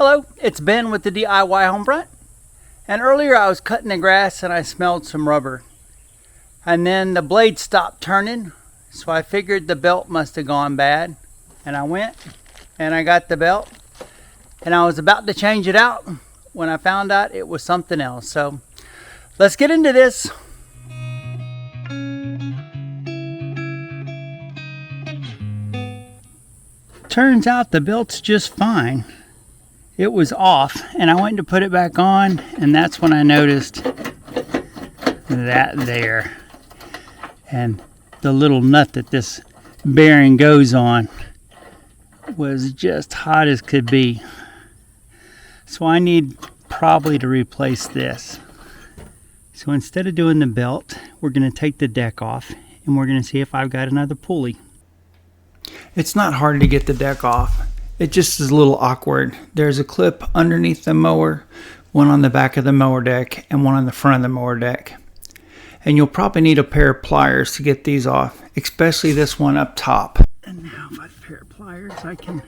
Hello, it's Ben with the DIY Homefront. And earlier I was cutting the grass and I smelled some rubber. And then the blade stopped turning, so I figured the belt must have gone bad. And I went and I got the belt and I was about to change it out when I found out it was something else. So let's get into this. Turns out the belt's just fine. It was off and I went to put it back on, and that's when I noticed that there. And the little nut that this bearing goes on was just hot as could be. So I need probably to replace this. So instead of doing the belt, we're going to take the deck off and we're going to see if I've got another pulley. It's not hard to get the deck off. It just is a little awkward. There's a clip underneath the mower, one on the back of the mower deck and one on the front of the mower deck. And you'll probably need a pair of pliers to get these off, especially this one up top. And now if I have a pair of pliers, I can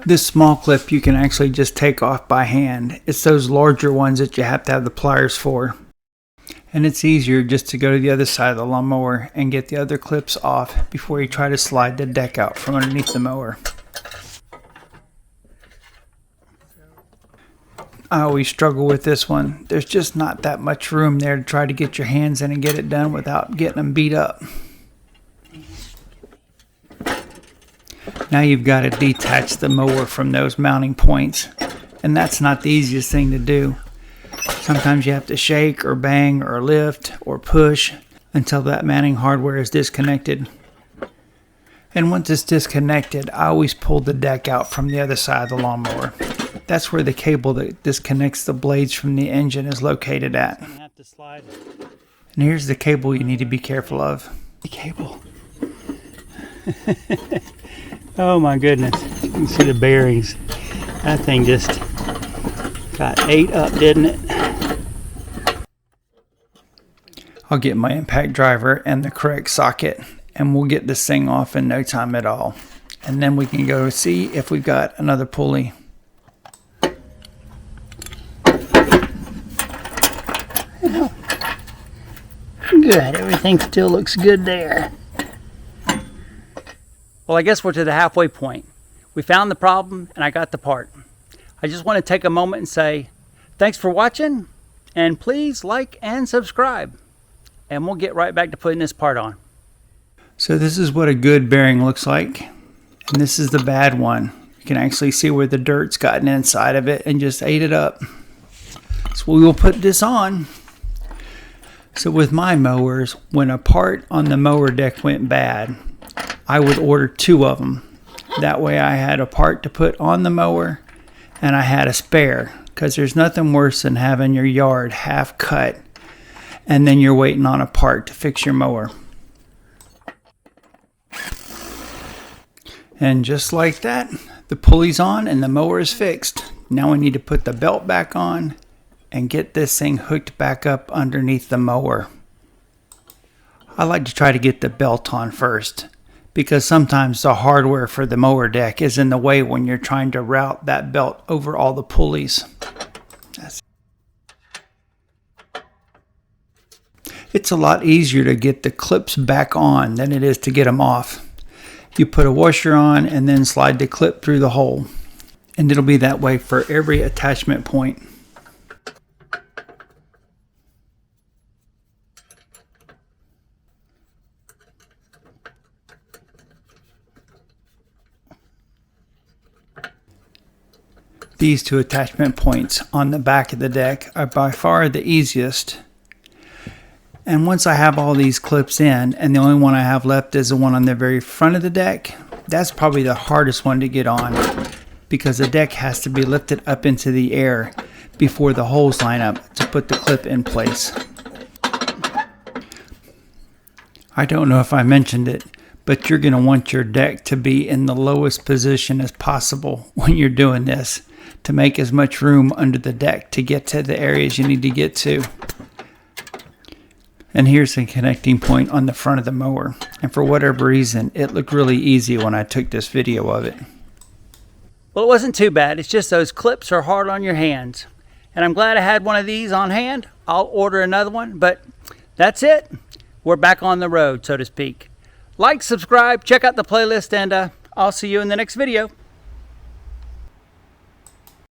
This small clip you can actually just take off by hand. It's those larger ones that you have to have the pliers for. And it's easier just to go to the other side of the lawnmower and get the other clips off before you try to slide the deck out from underneath the mower. I always struggle with this one. There's just not that much room there to try to get your hands in and get it done without getting them beat up. Now you've got to detach the mower from those mounting points, and that's not the easiest thing to do. Sometimes you have to shake or bang or lift or push until that mounting hardware is disconnected. And once it's disconnected, I always pull the deck out from the other side of the lawnmower. That's where the cable that disconnects the blades from the engine is located at. And here's the cable you need to be careful of. The cable. Oh my goodness, you can see the bearings. That thing just got ate up, didn't it? I'll get my impact driver and the correct socket and we'll get this thing off in no time at all. And then we can go see if we've got another pulley. Good, everything still looks good there. Well, I guess we're to the halfway point. We found the problem and I got the part. I just want to take a moment and say thanks for watching, and please like and subscribe. And we'll get right back to putting this part on. So this is what a good bearing looks like. And this is the bad one. You can actually see where the dirt's gotten inside of it and just ate it up. So we will put this on. So with my mowers, when a part on the mower deck went bad, I would order 2 of them. That way I had a part to put on the mower and I had a spare, because there's nothing worse than having your yard half cut and then you're waiting on a part to fix your mower. And just like that, the pulley's on and the mower is fixed. Now we need to put the belt back on and get this thing hooked back up underneath the mower. I like to try to get the belt on first, because sometimes the hardware for the mower deck is in the way when you're trying to route that belt over all the pulleys. It's a lot easier to get the clips back on than it is to get them off. You put a washer on and then slide the clip through the hole, and it'll be that way for every attachment point. These 2 attachment points on the back of the deck are by far the easiest. And once I have all these clips in, and the only one I have left is the one on the very front of the deck, that's probably the hardest one to get on, because the deck has to be lifted up into the air before the holes line up to put the clip in place. I don't know if I mentioned it, but you're going to want your deck to be in the lowest position as possible when you're doing this to make as much room under the deck to get to the areas you need to get to. And here's the connecting point on the front of the mower. And for whatever reason, it looked really easy when I took this video of it. Well, it wasn't too bad. It's just those clips are hard on your hands. And I'm glad I had one of these on hand. I'll order another one, but that's it. We're back on the road, so to speak. Like, subscribe, check out the playlist, and I'll see you in the next video.